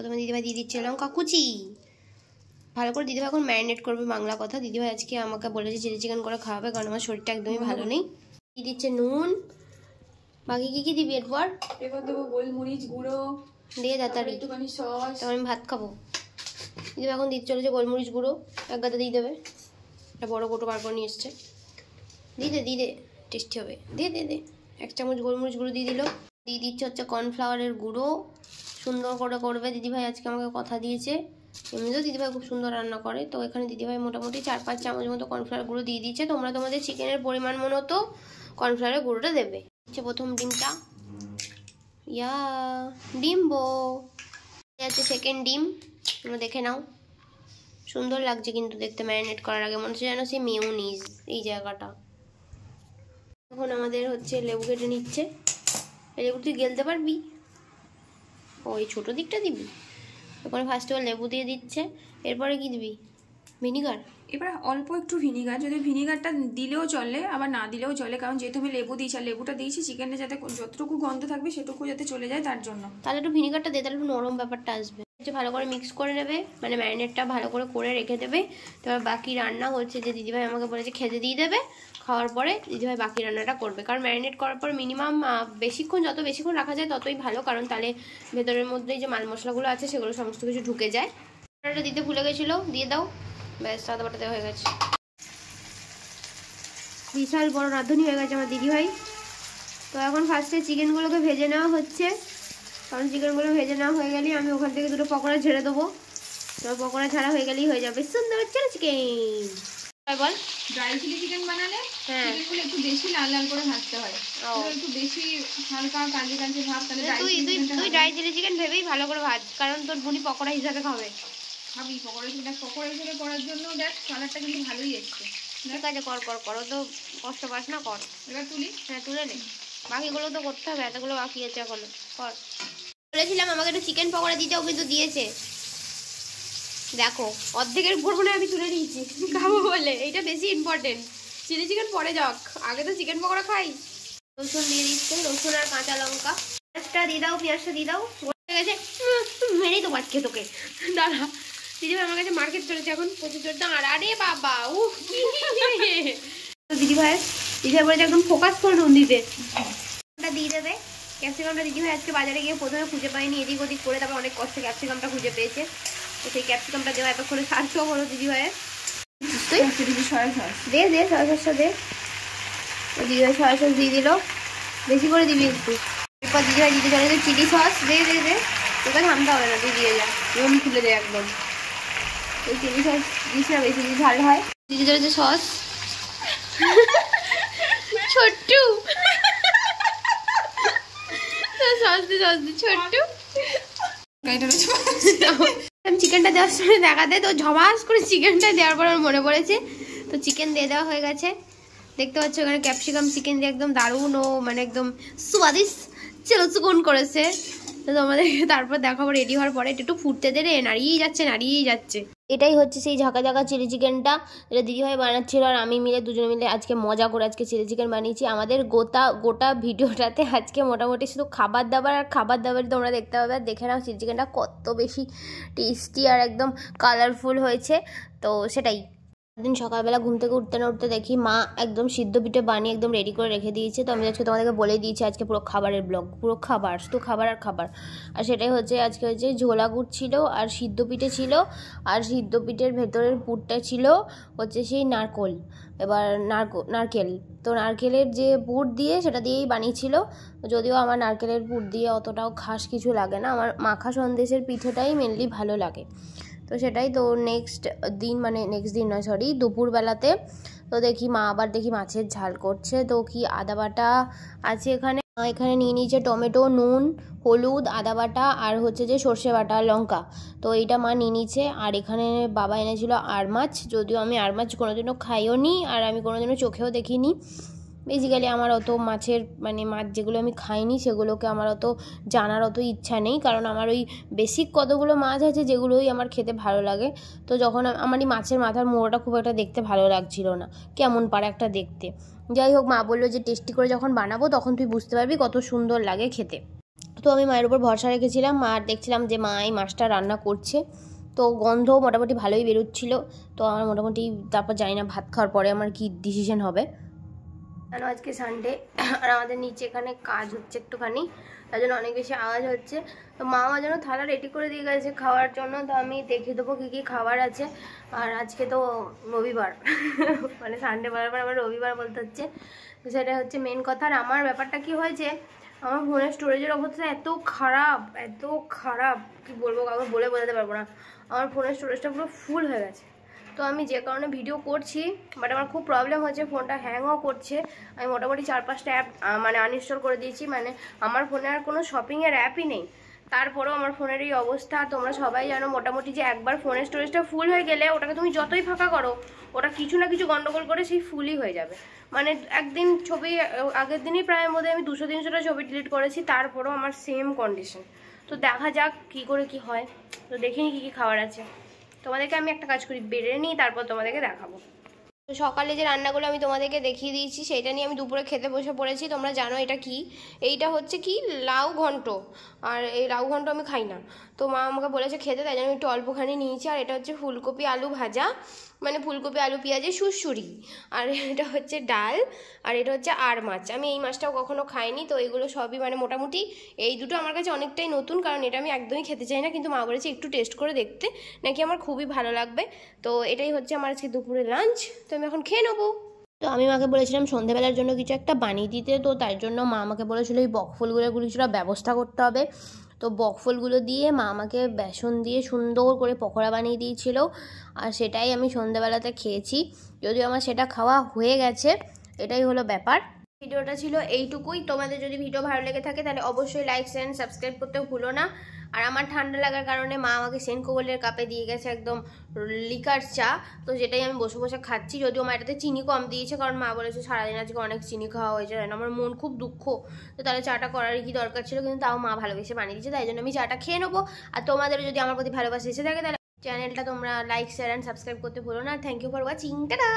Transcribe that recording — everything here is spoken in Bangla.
প্রথমে দিদিভাই দিয়ে দিচ্ছে লঙ্কা কুচি, ভালো করে দিদিভাই এখন ম্যারিনেট করবে, বাংলা কথা। দিদিভাই আজকে আমাকে বলেছে চিলি চিকেন করে খাওয়াবে, কারণ আমার শরীরটা একদমই ভালো নেই। দিয়ে দিচ্ছে নুন, বাকি কি দিবি এরপর? এবার দেবো গোলমরিচ গুঁড়ো, দিয়ে তাড়াতাড়ি একটুখানি সস, তারপর আমি ভাত খাবো। দিদিভাই এখন দিতে চলেছে গোলমরিচ গুঁড়ো, এক গাদা দিয়ে দেবে, একটা বড় কোটো বার করে নিয়ে এসছে। দিয়ে দে টেস্টি হবে, দে 1 চামচ গোলমরিচ গুঁড়ো দিয়ে দিল। দিয়ে দিচ্ছে হচ্ছে কর্নফ্লাওয়ারের গুঁড়ো, সুন্দর করে করবে দিদিভাই, আজকে আমাকে কথা দিয়েছে। এমনিতেও দিদিভাই খুব সুন্দর রান্না করে, তো এখানে দিদিভাই মোটামুটি 4-5 চামচ মতো কর্নফ্লাওয়ার গুঁড়ো দিয়ে দিচ্ছে। তোমরা তোমাদের চিকেনের পরিমাণ মতো কর্নফ্লাওয়ারের গুঁড়োটা দেবে। হচ্ছে প্রথম ডিমটা, ইয়া ডিম্বো আছে, সেকেন্ড ডিম তোমরা দেখে নাও, সুন্দর লাগছে কিন্তু দেখতে, ম্যারিনেট করার আগে মনে হচ্ছে যেন সে মেয়োনিজ এই জায়গাটা। এখন আমাদের হচ্ছে লেবু কেটে নিচ্ছে, লেবু তুই গেলতে পারবি, ওই ছোটো দিকটা দিবি। এরপরে ফার্স্টে লেবু দিয়ে দিচ্ছে, এরপরে কি দিবি? ভিনিগার। এবার অল্প একটু ভিনিগার, যদি ভিনিগারটা দিলেও চলে আবার না দিলেও চলে, কারণ যেহেতু আমি লেবু দিয়েছি আর লেবুটা দিয়েছি চিকেনে যাতে যতটুকু গন্ধ থাকবে সেটুকু যাতে চলে যায় তার জন্য। তাহলে একটু ভিনিগারটা দে, তাহলে একটু নরম ব্যাপারটা আসবে। ভালো করে মিক্স করে নেবে, মানে ম্যারিনেটটা ভালো করে রেখে দেবে। তারপর বাকি রান্না হচ্ছে যে দিদিভাই আমাকে বলেছে খেতে দিয়ে দেবে, খাওয়ার পরে দিদিভাই বাকি রান্নাটা করবে। কারণ ম্যারিনেট করার পর মিনিমাম যত বেশিক্ষণ রাখা যায় ততই ভালো, কারণ তাহলে ভেতরের মধ্যে যে মাল মশলাগুলো আছে সেগুলো সমস্ত কিছু ঢুকে যায়। রান্নাটা দিতে ভুলে গেছিলো, দিয়ে দাও, ব্যাস সাদা বাটাতে হয়ে গেছে। বিশাল বড় রাঁধুনি হয়ে গেছে আমার দিদিভাই। তো এখন ফার্স্টে চিকেনগুলোকে ভেজে নেওয়া হচ্ছে, কারণ চিকেনগুলো ভেজে নেওয়া হয়ে গেলেই আমি ওখান থেকে দুটো পকোড়া ঝেড়ে দেবো। তো পকোড়া ছাড়া হয়ে গেলেই হয়ে যাবে সুন্দর চিলি চিকেন। বল, ড্রাই চিলি চিকেন বানালে চিকেনগুলো একটু বেশি লাল লাল করে ভাজতে হয়, একটু বেশি হালকা কাঁচে কাঁচে ভাব, তাহলে তুই ড্রাই চিলি চিকেন ভেবেই ভালো করে ভাজ, কারণ তোর বুনি পকোড়া হিসাবে খাবে। খাবি পকোড়া হিসেবে করার জন্য দেখ কালারটা কিন্তু ভালোই এসছে। ঠিক আছে, কর তো কষ্ট পাস না, কর। এবার তুলি, হ্যাঁ তুলে নে, বাকিগুলো তো করতে হবে, এতগুলো বাকি আছে এখনো, কর। বলেছিলাম আমাকে একটু চিকেন পকোড়া দিতেও, কিন্তু দিয়েছে। দেখো অর্ধেকের উপর মনে আমি তুলে নিয়েছি খাবো বলে, এইটা বেশি ইম্পর্টেন্ট। চিলি চিকেন পরে যাক, আগে তো চিকেন পকোড়া খাই। রসুন দিয়ে দিচ্ছে, রসুন আর কাঁচা লঙ্কা। পেঁয়াজটা দিয়ে দাও, পেঁয়াজটা দিয়ে দাও, হয়ে গেছে। মেরেই তো আজকে তোকে, দাঁড়া। দিদিভাই আমার কাছে মার্কেট চলেছে এখন প্রচুর জোর দাঁড়। আরে বাবা দিদিভাই বলেছে একদম ফোকাস করে নুন দিতে, দিয়ে দেবে। ক্যাপসিকামটা দিদিভাই আজকে বাজারে গিয়ে প্রথমে খুঁজে পাইনি, এদিক ওদিক করে তারপর অনেক কষ্টে ক্যাপসিকামটা খুঁজে পেয়েছে। তো সেই ক্যাপসিকামটা দেওয়া এতক্ষণে সাহায্য করো দিদিভাইয়ের। দে সয়া সসটা দে। দিদিভাই সয়া সস দিয়ে দিল, বেশি করে দিবি একটু। এরপর দিদিভাই দিতে চলে চিলি সস, দে তোকে থামতে হবে না, তুই দিয়ে যা, মন খুলে দে একদম। এই চিলি সস দিস না, বেশি যদি ঝাল হয়। দিদি চলেছে সস, ছোট্টু সস দি ছোট্টু। আমি চিকেনটা দেওয়ার সময় দেখাতে তো ঝমাস করে চিকেনটা দেওয়ার পর আমার মনে পড়েছে। তো চিকেন দিয়ে দেওয়া হয়ে গেছে, দেখতে পাচ্ছ এখানে ক্যাপসিকাম চিকেন দিয়ে একদম দারুণ ও মানে একদম সুয়াদিস চিলি করেছে। তো তোমাদেরকে তারপর দেখাবো রেডি হওয়ার পরে। একটু ফুটতে দে রে, নাড়িয়েই যাচ্ছে। এটাই হচ্ছে সেই ঝাঁকা চিলি চিকেনটা, যেটা দিদিভাই বানাচ্ছিল আর আমি মিলে দুজনে মিলে আজকে মজা করে আজকে চিলি চিকেন বানিয়েছি। আমাদের গোটা ভিডিওটাতে আজকে মোটামুটি শুধু খাবার দাবারই তোমরা দেখতে পাবে। দেখে নাও চিলি চিকেনটা কত বেশি টেস্টি আর একদম কালারফুল হয়েছে। তো সেটাই, দিন সকালবেলা ঘুম থেকে উঠতে না উঠতে দেখি মা একদম সিদ্ধ পিঠে বানিয়ে একদম রেডি করে রেখে দিয়েছে। তো আমি আজকে তোমাদেরকে বলে দিয়েছি আজকে পুরো খাবারের ব্লগ, পুরো খাবার, শুধু খাবার। আর সেটাই হচ্ছে আজকে হচ্ছে ঝোলা গুড় ছিল আর সিদ্ধ পিঠে ছিল, আর সিদ্ধ পিঠের ভেতরের পুরটা ছিল হচ্ছে সেই নারকেল। এবার নারকেল তো নারকেলের যে পুর দিয়ে সেটা দিয়েই বানিয়েছিল। যদিও আমার নারকেলের পুর দিয়ে অতটাও খাস কিছু লাগে না, আমার মাখা সন্দেশের পিঠেটাই মেনলি ভালো লাগে। তো সেটাই, তো নেক্সট দিন দুপুরবেলাতে তো দেখি মা আবার মাছের ঝাল করছে। তো কি আদা বাটা আছে এখানে নিয়ে নিয়েছে টমেটো, নুন, হলুদ, আদা বাটা আর হচ্ছে যে সর্ষে বাটা, লঙ্কা। তো এইটা মা নিয়ে নিচ্ছে। আর এখানে বাবা এনেছিল আর মাছ, যদিও আমি আর মাছ কোনোদিনও খাইও নি আর আমি কোনোদিনও চোখেও দেখিনি। বেসিক্যালি আমার অত মাছ যেগুলো আমি খাইনি সেগুলোকে আমার অত জানার অত ইচ্ছা নেই, কারণ আমার ওই বেসিক কতগুলো মাছ আছে যেগুলোই আমার খেতে ভালো লাগে। তো যখন আমার এই মাছের মাথার মোড়াটা খুব একটা দেখতে ভালো লাগছিল না, কেমন পারে একটা দেখতে। যাই হোক, মা বললো যে টেস্টি করে যখন বানাবো তখন তুই বুঝতে পারবি কত সুন্দর লাগে খেতে। তো আমি মায়ের উপর ভরসা রেখেছিলাম, আর দেখছিলাম যে মা এই মাছটা রান্না করছে, তো গন্ধ মোটামুটি ভালোই বেরোচ্ছিলো। তো আমার মোটামুটি তারপর জানি না ভাত খাওয়ার পরে আমার কি ডিসিশন হবে। কেন আজকে সানডে আর আমাদের নিচে এখানে কাজ হচ্ছে একটুখানি, তার জন্য অনেক বেশি আওয়াজ হচ্ছে। তো মা আমার জন্য থালা রেডি করে দিয়ে গেছে খাওয়ার জন্য, তো আমি দেখিয়ে দেবো কী কী খাবার আছে। আর আজকে তো রবিবার মানে সানডে বলার পর আমার রবিবার বলতে হচ্ছে, তো সেটা হচ্ছে মেন কথা। আর আমার ব্যাপারটা কি হয়েছে, আমার ফোনের স্টোরেজের অবস্থা এত খারাপ কি বলবো, কাউকে বলে বোঝাতে পারবো না। আমার ফোনের স্টোরেজটা পুরো ফুল হয়ে গেছে। তো আমি যে কারণে ভিডিও করছি, বাট আমার খুব প্রবলেম হচ্ছে, ফোনটা হ্যাংও করছে। আমি মোটামুটি 4-5টা অ্যাপ মানে আনইনস্টল করে দিয়েছি, মানে আমার ফোনে আর কোনো শপিংয়ের অ্যাপই নেই। তারপরেও আমার ফোনের এই অবস্থা। তোমরা সবাই জানো মোটামুটি যে একবার ফোনের স্টোরেজটা ফুল হয়ে গেলে ওটাকে তুমি যতই ফাঁকা করো, ওটা কিছু না কিছু গন্ডগোল করে সেই ফুলই হয়ে যাবে। মানে একদিন ছবি, আগের দিনই প্রায় মধ্যে আমি 200-300টা ছবি ডিলিট করেছি, তারপরেও আমার সেম কন্ডিশন। তো দেখা যাক কী করে কি হয়। তো দেখিনি কী কী খাবার আছে। তোমাদেরকে আমি একটা কাজ করি, বেড়ে নিই, তারপর তোমাদেরকে দেখাবো। তো সকালে যে রান্নাগুলো আমি তোমাদেরকে দেখিয়ে দিয়েছি, সেইটা নিয়ে আমি দুপুরে খেতে বসে পড়েছি। তোমরা জানো এটা কি, এইটা হচ্ছে কি লাউ ঘন্ট। আর এই লাউ ঘন্ট আমি খাই না, তো মা আমাকে বলেছে খেতে, তাই জন্য আমি একটু অল্পখানি নিয়েছি। আর এটা হচ্ছে ফুলকপি আলু ভাজা, মানে ফুলকপি আলু পেঁয়াজের সুড়সুড়ি। আর এটা হচ্ছে ডাল, আর এটা হচ্ছে আর মাছ। আমি এই মাছটাও কখনো খাইনি, তো এগুলো সবই মানে মোটামুটি এই দুটো আমার কাছে অনেকটাই নতুন, কারণ এটা আমি একদমই খেতে চাই না, কিন্তু মা বলেছে একটু টেস্ট করে দেখতে, নাকি আমার খুবই ভালো লাগবে। তো এটাই হচ্ছে আমার আজকে দুপুরে লাঞ্চ। তো আমি এখন খেয়ে নেবো। তো আমি মাকে বলেছিলাম সন্ধেবেলার জন্য কিছু একটা বানিয়ে দিতে, তো তার জন্য মা আমাকে বলেছিল এই বকফুলগুলো কিছুটা ব্যবস্থা করতে হবে। তো বকফুলগুলো দিয়ে মা আমাকে বেসন দিয়ে সুন্দর করে পকোড়া বানিয়ে দিয়েছিল, আর সেটাই আমি সন্ধেবেলাতে খেয়েছি। যদিও আমার সেটা খাওয়া হয়ে গেছে, এটাই হলো ব্যাপার। ভিডিওটা ছিল এইটুকুই। তোমাদের যদি ভিডিও ভালো লেগে থাকে তাহলে অবশ্যই লাইক শেয়ার সাবস্ক্রাইব করতে ভুলো না। আর আমার ঠান্ডা লাগার কারণে মা আমাকে সেনকোবলের কাপে দিয়ে গেছে একদম লিকার চা, তো যেটাই আমি বসে বসে খাচ্ছি। যদিও মা এটাতে চিনি কম দিয়েছে, কারণ মা বলেছে সারাদিন আজকে অনেক চিনি খাওয়া হয়েছে, আমার মন খুব দুঃখ। তো তাহলে চাটা করার কি দরকার ছিল, কিন্তু তাও মা ভালোবেসে বানিয়ে দিয়েছে, তাই জন্য আমি চাটা খেয়ে নেবো। আর তোমাদের যদি আমার প্রতি ভালোবাসা এসে থাকে তাহলে চ্যানেলটা তোমরা লাইক শেয়ার অ্যান্ড সাবস্ক্রাইব করতে ভুলো না। Thank you for watching, tata.